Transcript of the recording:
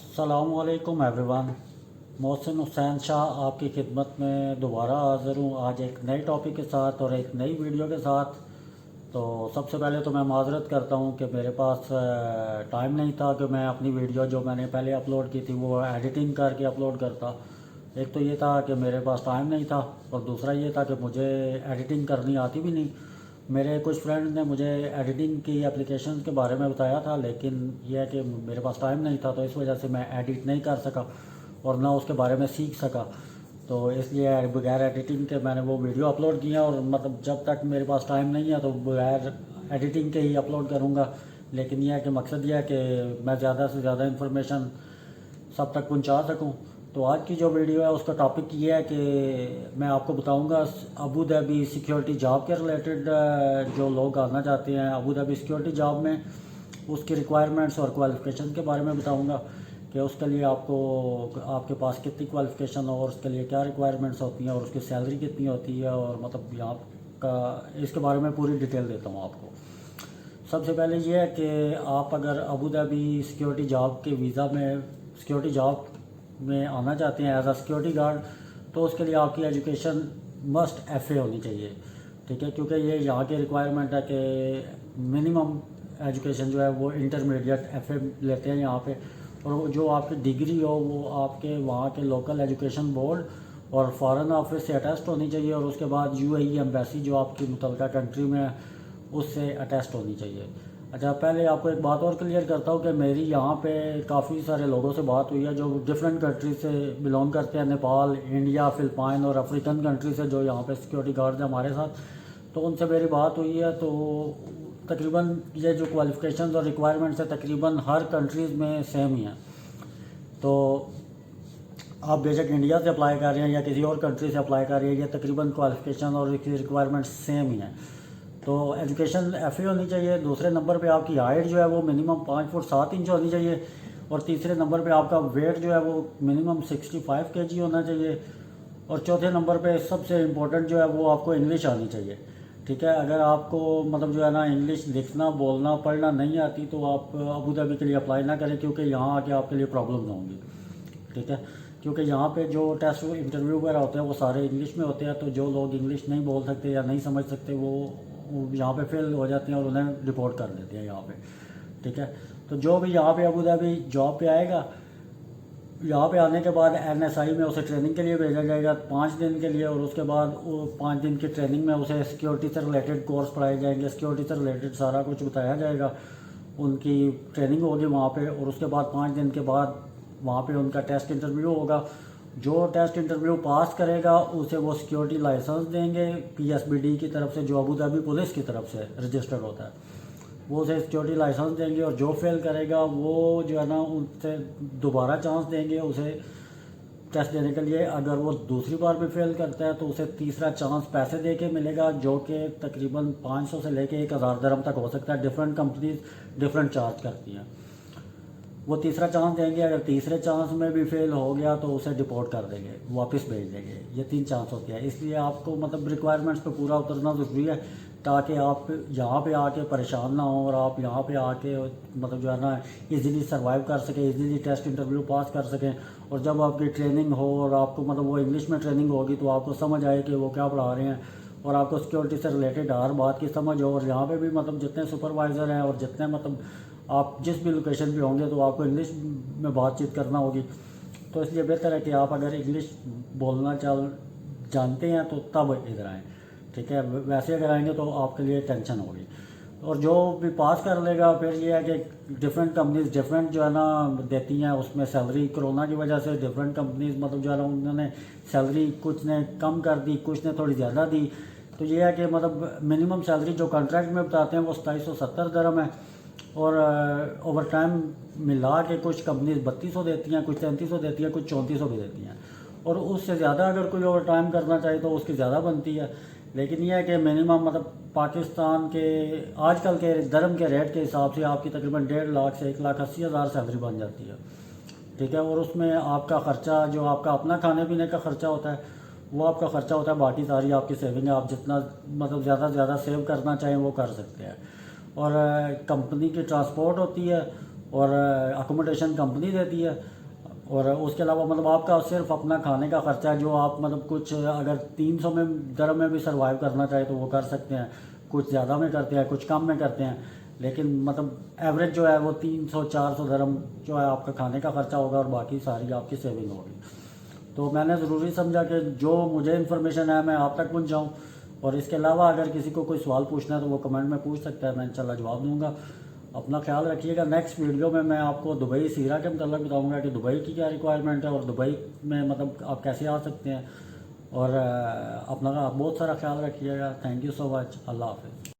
अस्सलामुअलैकुम एवरीवन। मोहसिन हुसैन शाह आपकी खिदमत में दोबारा हाज़िर हूँ आज एक नए टॉपिक के साथ और एक नई वीडियो के साथ। तो सबसे पहले तो मैं माज़रत करता हूँ कि मेरे पास टाइम नहीं था कि मैं अपनी वीडियो जो मैंने पहले अपलोड की थी वो एडिटिंग करके अपलोड करता। एक तो ये था कि मेरे पास टाइम नहीं था और दूसरा ये था कि मुझे एडिटिंग करनी आती भी नहीं। मेरे कुछ फ्रेंड ने मुझे एडिटिंग की एप्लीकेशन के बारे में बताया था, लेकिन यह है कि मेरे पास टाइम नहीं था, तो इस वजह से मैं एडिट नहीं कर सका और ना उसके बारे में सीख सका। तो इसलिए बगैर एडिटिंग के मैंने वो वीडियो अपलोड किया और मतलब जब तक मेरे पास टाइम नहीं है तो बगैर एडिटिंग के ही अपलोड करूँगा। लेकिन यह है कि मकसद यह है कि मैं ज़्यादा से ज़्यादा इन्फॉर्मेशन सब तक पहुंचा सकूं। तो आज की जो वीडियो है उसका टॉपिक ये है कि मैं आपको बताऊंगा अबू धाबी सिक्योरिटी जॉब के रिलेटेड। जो लोग आना चाहते हैं अबू धाबी सिक्योरिटी जॉब में, उसकी रिक्वायरमेंट्स और क्वालिफ़िकेशन के बारे में बताऊंगा कि उसके लिए आपको आपके पास कितनी क्वालिफ़िकेशन हो और उसके लिए क्या रिक्वायरमेंट्स होती हैं और उसकी सैलरी कितनी होती है और मतलब यहाँ का इसके बारे में पूरी डिटेल देता हूँ आपको। सबसे पहले ये है कि आप अगर अबू धाबी सिक्योरिटी जॉब के वीज़ा में सिक्योरिटी जॉब में आना चाहते हैं एज अ सिक्योरिटी गार्ड, तो उसके लिए आपकी एजुकेशन मस्ट एफ़ए होनी चाहिए। ठीक है, क्योंकि ये यहाँ की रिक्वायरमेंट है कि मिनिमम एजुकेशन जो है वो इंटरमीडिएट एफ़ए लेते हैं यहाँ पे। और जो आपकी डिग्री हो वो आपके वहाँ के लोकल एजुकेशन बोर्ड और फॉरेन ऑफिस से अटेस्ट होनी चाहिए और उसके बाद यूएई एम्बेसी जो आपकी मुतलका कंट्री में है उससे अटेस्ट होनी चाहिए। अच्छा, पहले आपको एक बात और क्लियर करता हूँ कि मेरी यहाँ पे काफ़ी सारे लोगों से बात हुई है जो डिफरेंट कंट्री से बिलोंग करते हैं, नेपाल, इंडिया, फ़िलिपाइन और अफ्रीकन कंट्री से, जो यहाँ पे सिक्योरिटी गार्ड हैं हमारे साथ। तो उनसे मेरी बात हुई है तो तकरीबन ये जो क्वालिफ़िकेशन और रिक्वायरमेंट्स है तकरीबन हर कंट्रीज़ में सेम ही हैं। तो आप बेशक इंडिया से अप्लाई कर रहे हैं या किसी और कंट्री से अप्लाई कर रहे हैं, ये तकरीबन क्वालिफ़िकेशन और इसकी रिक्वायरमेंट्स सेम ही हैं। तो एजुकेशन एफ़ए होनी चाहिए। दूसरे नंबर पे आपकी हाइट जो है वो मिनिमम 5 फुट 7 इंच होनी चाहिए और तीसरे नंबर पे आपका वेट जो है वो मिनिमम 65 केजी होना चाहिए। और चौथे नंबर पे सबसे इम्पोर्टेंट जो है वो आपको इंग्लिश आनी चाहिए। ठीक है, अगर आपको मतलब जो है ना इंग्लिश लिखना बोलना पढ़ना नहीं आती तो आप अबू धाबी के लिए अप्लाई ना करें, क्योंकि यहाँ आके आपके लिए प्रॉब्लम होंगी। ठीक है, क्योंकि यहाँ पे जो टेस्ट इंटरव्यू वगैरह होते हैं वो सारे इंग्लिश में होते हैं, तो जो लोग इंग्लिश नहीं बोल सकते या नहीं समझ सकते वो यहाँ पे फेल हो जाते हैं और उन्हें रिपोर्ट कर देते हैं यहाँ पे। ठीक है, तो जो भी यहाँ पे अबू धाबी जॉब पे आएगा, यहाँ पे आने के बाद एनएसआई में उसे ट्रेनिंग के लिए भेजा जाएगा 5 दिन के लिए और उसके बाद वो 5 दिन की ट्रेनिंग में उसे सिक्योरिटी से रिलेटेड कोर्स पढ़ाए जाएंगे, सिक्योरिटी से रिलेटेड सारा कुछ बताया जाएगा, उनकी ट्रेनिंग होगी वहाँ पे। और उसके बाद 5 दिन के बाद वहाँ पे उनका टेस्ट इंटरव्यू होगा। जो टेस्ट इंटरव्यू पास करेगा उसे वो सिक्योरिटी लाइसेंस देंगे पीएसबीडी की तरफ से, जो अबू धाबी पुलिस की तरफ से रजिस्टर्ड होता है, वो उसे सिक्योरिटी लाइसेंस देंगे। और जो फेल करेगा वो जो है ना उनसे दोबारा चांस देंगे उसे टेस्ट देने के लिए। अगर वो दूसरी बार भी फेल करता है तो उसे तीसरा चांस पैसे दे के मिलेगा, जो कि तकरीबन 500 से लेके 1000 दरम तक हो सकता है। डिफरेंट कंपनीज डिफरेंट चार्ज करती हैं। वो तीसरा चांस देंगे, अगर तीसरे चांस में भी फेल हो गया तो उसे डिपोर्ट कर देंगे, वापस भेज देंगे। ये 3 चांस होते हैं, इसलिए आपको मतलब रिक्वायरमेंट्स पे पूरा उतरना ज़रूरी है ताकि आप यहाँ पे आके परेशान ना हो और आप यहाँ पे आके मतलब जो है ना इजीली सर्वाइव कर सकें, इजीली टेस्ट इंटरव्यू पास कर सकें। और जब आपकी ट्रेनिंग हो और आपको मतलब वो इंग्लिश में ट्रेनिंग होगी तो आपको समझ आए कि वो क्या पढ़ा रहे हैं और आपको सिक्योरिटी से रिलेटेड हर बात की समझ हो। और यहाँ पे भी मतलब जितने सुपरवाइज़र हैं और जितने मतलब आप जिस भी लोकेशन पे होंगे तो आपको इंग्लिश में बातचीत करना होगी। तो इसलिए बेहतर है कि आप अगर इंग्लिश बोलना जानते हैं तो तब इधर आएँ। ठीक है, वैसे अगर आएंगे तो आपके लिए टेंशन होगी। और जो भी पास कर लेगा फिर ये है कि डिफरेंट कंपनीज डिफरेंट जो है ना देती हैं उसमें सैलरी। कोरोना की वजह से डिफरेंट कंपनीज मतलब जो है ना उन्होंने सैलरी कुछ ने कम कर दी, कुछ ने थोड़ी ज़्यादा दी। तो ये है कि मतलब मिनिमम सैलरी जो कॉन्ट्रैक्ट में बताते हैं वो 2770 दरम है और ओवर टाइम मिला के कुछ कंपनीज 3200 देती हैं, कुछ 3300 देती हैं, कुछ 3400 भी देती हैं। और उससे ज़्यादा अगर कोई ओवर टाइम करना चाहे तो उसकी ज़्यादा बनती है। लेकिन यह है कि मिनिमम मतलब पाकिस्तान के आजकल के दरम के रेट के हिसाब से आपकी तकरीबन 1.5 लाख से 1,80,000 सैलरी बन जाती है। ठीक है, और उसमें आपका ख़र्चा जो आपका अपना खाने पीने का ख़र्चा होता है वो आपका ख़र्चा होता है, बाकी सारी आपकी सेविंग है। आप जितना मतलब ज़्यादा से ज़्यादा सेव करना चाहें वो कर सकते हैं। और कंपनी की ट्रांसपोर्ट होती है और अकोमोडेशन कंपनी देती है। और उसके अलावा मतलब आपका सिर्फ अपना खाने का ख़र्चा है, जो आप मतलब कुछ अगर 300 में दरम में भी सर्वाइव करना चाहे तो वो कर सकते हैं, कुछ ज़्यादा में करते हैं, कुछ कम में करते हैं, लेकिन मतलब एवरेज जो है वो 300-400 दरम जो है आपका खाने का ख़र्चा होगा और बाकी सारी आपकी सेविंग होगी। तो मैंने ज़रूरी समझा कि जो मुझे इन्फॉर्मेशन है मैं आप तक पहुँचाऊँ। और इसके अलावा अगर किसी को कोई सवाल पूछना है तो वो कमेंट में पूछ सकता है, मैं इंशाल्लाह जवाब दूंगा। अपना ख्याल रखिएगा। नेक्स्ट वीडियो में मैं आपको दुबई सीरा के मतलब बताऊंगा कि दुबई की क्या रिक्वायरमेंट है और दुबई में मतलब आप कैसे आ सकते हैं। और अपना आप बहुत सारा ख्याल रखिएगा। Thank you so much. अल्लाह हाफ़िज़।